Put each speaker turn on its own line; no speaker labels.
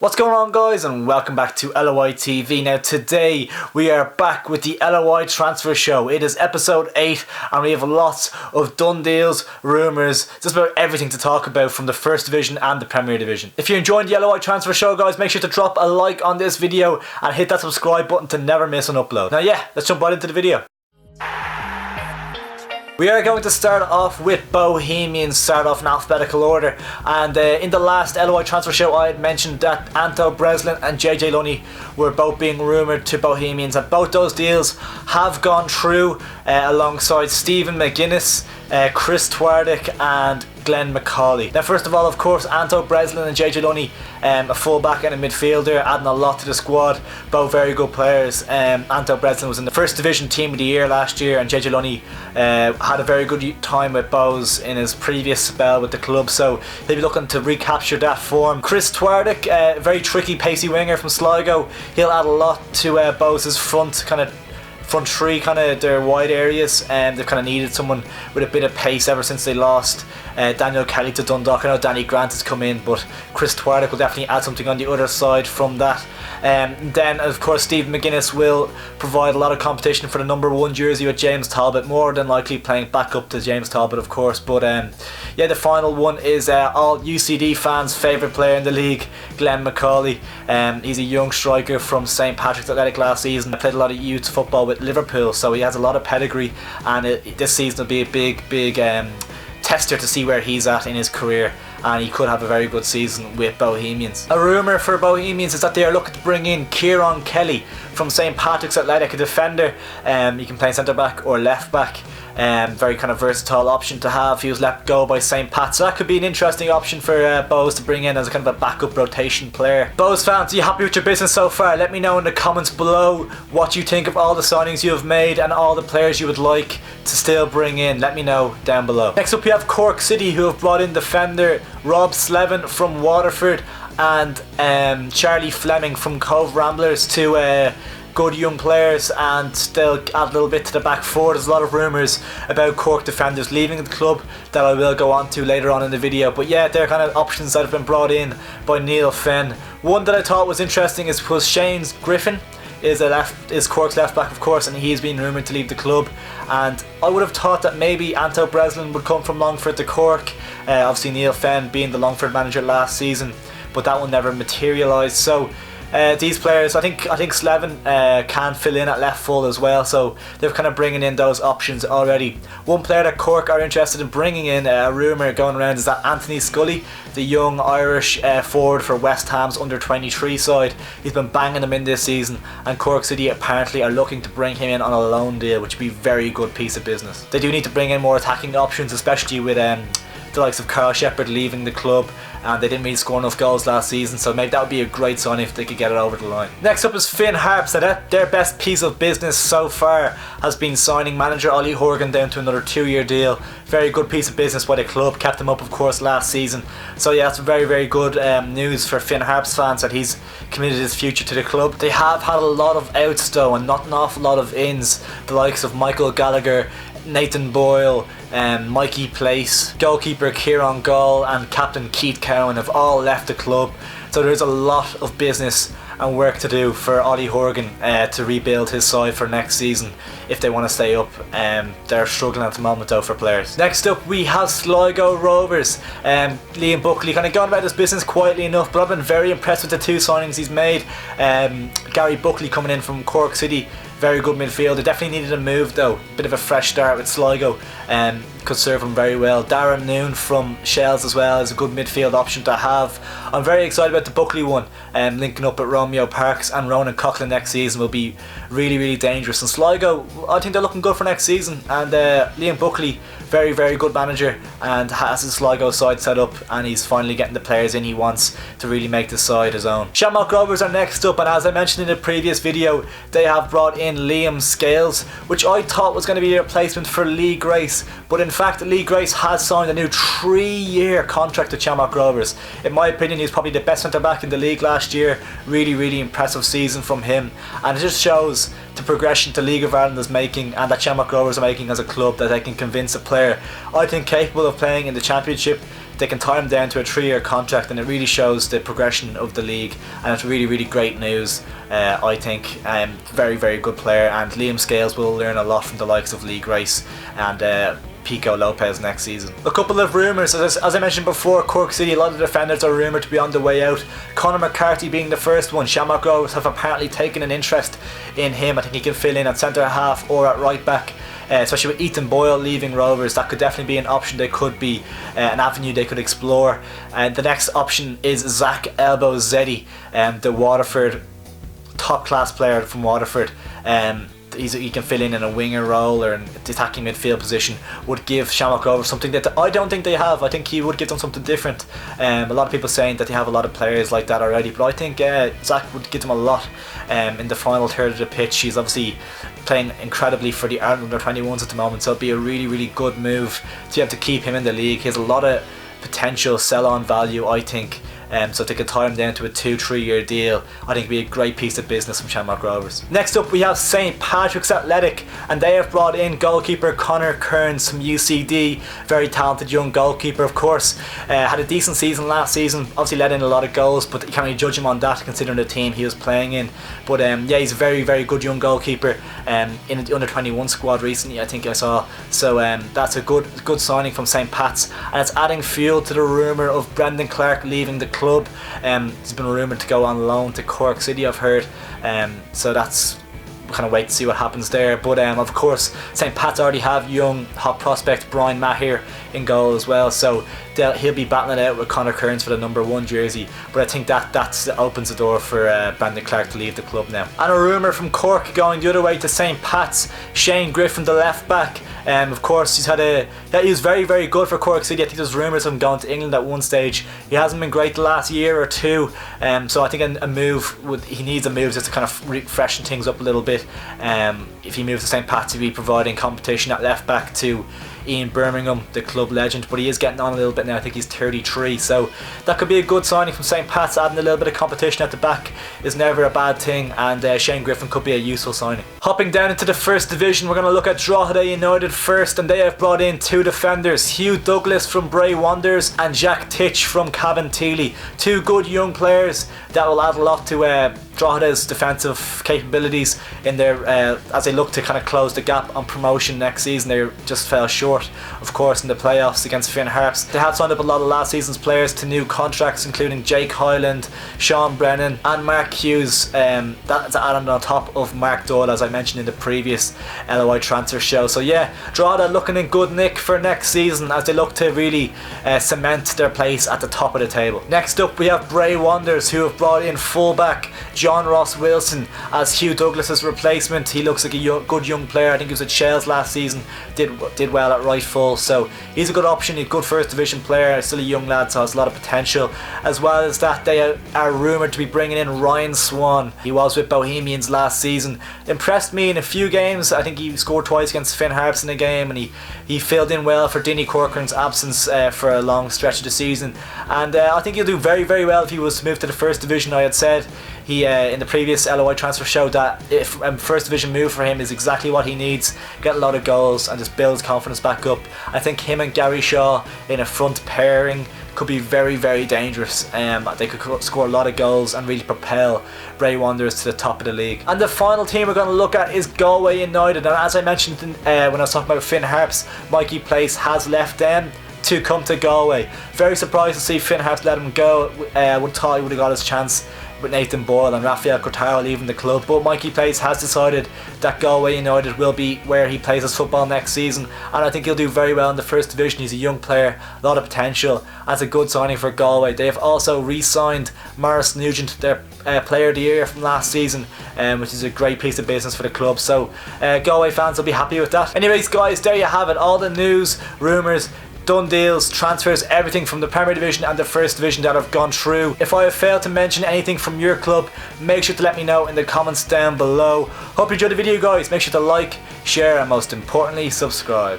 What's going on, guys, and welcome back to LOI TV. Now today we are back with the LOI transfer show. It is episode 8 and we have lots of done deals, rumours, just about everything to talk about from the First Division and the Premier Division. If you're enjoying the LOI transfer show, guys, make sure to drop a like on this video and hit that subscribe button to never miss an upload. Now let's jump right into the video. We are going to start off with Bohemians, start off in alphabetical order, and in the last LOI transfer show I had mentioned that Anto Breslin and JJ Lunny were both being rumoured to Bohemians, and both those deals have gone through alongside Stephen McGuinness, Chris Twardick and Glenn McCauley. Now first of all, of course, Anto Breslin and JJ Lunny, a fullback and a midfielder, adding a lot to the squad, both very good players. Anto Breslin was in the First Division Team of the Year last year, and JJ Lunny had a very good time with Bohs in his previous spell with the club, so he'll be looking to recapture that form. Chris Twardick, a very tricky pacey winger from Sligo, he'll add a lot to Bohs' front three, their wide areas, and they've kind of needed someone with a bit of pace ever since they lost Daniel Kelly to Dundalk. I know Danny Grant has come in, but Chris Twardick will definitely add something on the other side from that. Then of course Stephen McGuinness will provide a lot of competition for the number 1 jersey with James Talbot, more than likely playing back up to James Talbot, of course. But the final one is all UCD fans' favourite player in the league, Glenn McCauley. He's a young striker from St Patrick's Athletic last season. Played a lot of youth football with Liverpool, so he has a lot of pedigree, and this season will be a big tester to see where he's at in his career, and he could have a very good season with Bohemians. A rumour for Bohemians is that they are looking to bring in Kieran Kelly from St Patrick's Athletic, a defender. He can play centre back or left back. Very versatile option to have. He was let go by St Pat, so that could be an interesting option for Bohs to bring in as a kind of a backup rotation player. Bohs fans, are you happy with your business so far? Let me know in the comments below what you think of all the signings you have made and all the players you would like to still bring in. Let me know down below. Next up we have Cork City, who have brought in defender Rob Slevin from Waterford and Charlie Fleming from Cove Ramblers, two good young players, and they'll add a little bit to the back four. There's a lot of rumours about Cork defenders leaving the club that I will go on to later on in the video, but they're kind of options that have been brought in by Neil Fenn. One that I thought was interesting was Shane Griffin is Cork's left back, of course, and he's been rumoured to leave the club, and I would have thought that maybe Anto Breslin would come from Longford to Cork, obviously Neil Fenn being the Longford manager last season, but that one never materialised. So these players, I think Slevin can fill in at left full as well, so they're kind of bringing in those options already. One player that Cork are interested in bringing in, a rumour going around, is that Anthony Scully, the young Irish forward for West Ham's under-23 side. He's been banging them in this season, and Cork City apparently are looking to bring him in on a loan deal, which would be a very good piece of business. They do need to bring in more attacking options, especially with the likes of Carl Shepherd leaving the club, and they didn't really score enough goals last season, so maybe that would be a great sign if they could get it over the line. Next up is Finn Harps. Their best piece of business so far has been signing manager Ollie Horgan down to another 2-year deal. Very good piece of business by the club, kept him up of course last season, so that's very good news for Finn Harps fans, that he's committed his future to the club. They have had a lot of outs though, and not an awful lot of ins. The likes of Michael Gallagher, Nathan Boyle, Mikey Place, goalkeeper Kieran Gall and captain Keith Cowan have all left the club, so there's a lot of business and work to do for Ollie Horgan to rebuild his side for next season if they want to stay up. They're struggling at the moment though for players. Next up we have Sligo Rovers. Liam Buckley kind of gone about his business quietly enough, but I've been very impressed with the two signings he's made. Gary Buckley coming in from Cork City, very good midfielder. Definitely needed a move though, bit of a fresh start with Sligo, could serve him very well. Darren Noon from Shells as well is a good midfield option to have. I'm very excited about the Buckley one, linking up at Romeo Parks and Ronan Coughlin next season will be really dangerous. And Sligo, I think they're looking good for next season, and Liam Buckley, very good manager, and has his Sligo side set up, and he's finally getting the players in he wants to really make the side his own. Shamrock Rovers are next up, and as I mentioned in the previous video, they have brought in Liam Scales, which I thought was going to be a replacement for Lee Grace, but in fact Lee Grace has signed a new 3-year contract with Shamrock Rovers. In my opinion, he's probably the best centre back in the league last year. Really impressive season from him, and it just shows the progression the League of Ireland is making, and that Shamrock Rovers are making as a club, that they can convince a player I think capable of playing in the Championship they can tie him down to a 3-year contract, and it really shows the progression of the league, and it's really, really great news. I think very, very good player, and Liam Scales will learn a lot from the likes of Lee Grace and Pico Lopez next season. A couple of rumours, as I mentioned before, Cork City, a lot of defenders are rumoured to be on the way out. Conor McCarthy being the first one. Shamrock Rovers have apparently taken an interest in him. I think he can fill in at centre half or at right back. Especially with Ethan Boyle leaving Rovers, that could definitely be an option. They could be an avenue they could explore. The next option is Zach Elbow Zeddy, the Waterford top class player from Waterford. He can fill in a winger role or an attacking midfield position. Would give Shamrock Rovers something that I don't think they have. I think he would give them something different. A lot of people saying that they have a lot of players like that already, but I think Zach would give them a lot in the final third of the pitch. He's obviously playing incredibly for the Ireland under-21s at the moment, so it'd be a really, really good move to be able to keep him in the league. He has a lot of potential sell-on value, I think. So if they could tie him down to a 2-3 year deal, I think it'd be a great piece of business from Shamrock Rovers. Next up we have St Patrick's Athletic, and they have brought in goalkeeper Connor Kearns from UCD. Very talented young goalkeeper, of course. Had a decent season last season, obviously let in a lot of goals, but you can't really judge him on that considering the team he was playing in. But yeah, he's a very, very good young goalkeeper in the under-21 squad recently, I think I saw. So that's a good signing from St Pat's, and it's adding fuel to the rumour of Brendan Clark leaving the club. He's been rumoured to go on loan to Cork City, I've heard. So that's, we'll kind of wait to see what happens there. But of course, St Pat's already have young hot prospect Brian Maher in goal as well, so he'll be battling it out with Connor Kearns for the number 1 jersey. But I think that opens the door for Brendan Clark to leave the club now. And a rumour from Cork going the other way to St Pat's, Shane Griffin, the left back. Of course, he was very, very good for Cork City. I think there's rumours of him going to England at one stage. He hasn't been great the last year or two, so I think he needs a move just to kind of freshen things up a little bit. If he moves to St Pat's, he'll be providing competition at left back to Ian Birmingham, the club legend, but he is getting on a little bit now. I think he's 33, so that could be a good signing from St Pat's. Adding a little bit of competition at the back is never a bad thing, and Shane Griffin could be a useful signing. Hopping down into the first division, we're going to look at Drogheda United first, and they have brought in 2 defenders, Hugh Douglas from Bray Wanderers and Jack Titch from Cabinteely. 2 good young players that will add a lot to Drogheda's defensive capabilities in their as they look to kind of close the gap on promotion next season. They just fell short, of course, in the playoffs against Finn Harps. They have signed up a lot of last season's players to new contracts, including Jake Hyland, Sean Brennan and Mark Hughes. That's added on top of Mark Doyle, as I mentioned in the previous LOI transfer show. So yeah, Drogheda looking in good nick for next season as they look to really cement their place at the top of the table. Next up we have Bray Wanderers, who have brought in fullback John Ross Wilson as Hugh Douglas's replacement. He looks like a good young player. I think he was at Shells last season, did well at right full, so he's a good option. He's a good first division player, still a young lad, so has a lot of potential. As well as that, they are rumoured to be bringing in Ryan Swan. He was with Bohemians last season, impressed me in a few games. I think he scored twice against Finn Harps in a game, and he filled in well for Dinny Corcoran's absence for a long stretch of the season, and I think he'll do very, very well if he was to move to the first division. I had said he in the previous LOI transfer show that if first division move for him is exactly what he needs, get a lot of goals and just build his confidence back up. I think him and Gary Shaw in a front pairing could be very, very dangerous. They could score a lot of goals and really propel Bray Wanderers to the top of the league. And the final team we're going to look at is Galway United, and as I mentioned when I was talking about Finn Harps, Mikey Place has left them to come to Galway. Very surprised to see Finn Harps let him go. Would thought he would have got his chance with Nathan Boyle and Rafael Cortaro leaving the club, but Mikey Place has decided that Galway United will be where he plays his football next season, and I think he'll do very well in the first division. He's a young player, a lot of potential, as a good signing for Galway. They have also re-signed Maurice Nugent, their player of the year from last season, which is a great piece of business for the club, so Galway fans will be happy with that. Anyways guys, there you have it, all the news, rumours, done deals, transfers, everything from the Premier Division and the First Division that I've gone through. If I have failed to mention anything from your club, make sure to let me know in the comments down below. Hope you enjoyed the video guys, make sure to like, share and most importantly subscribe.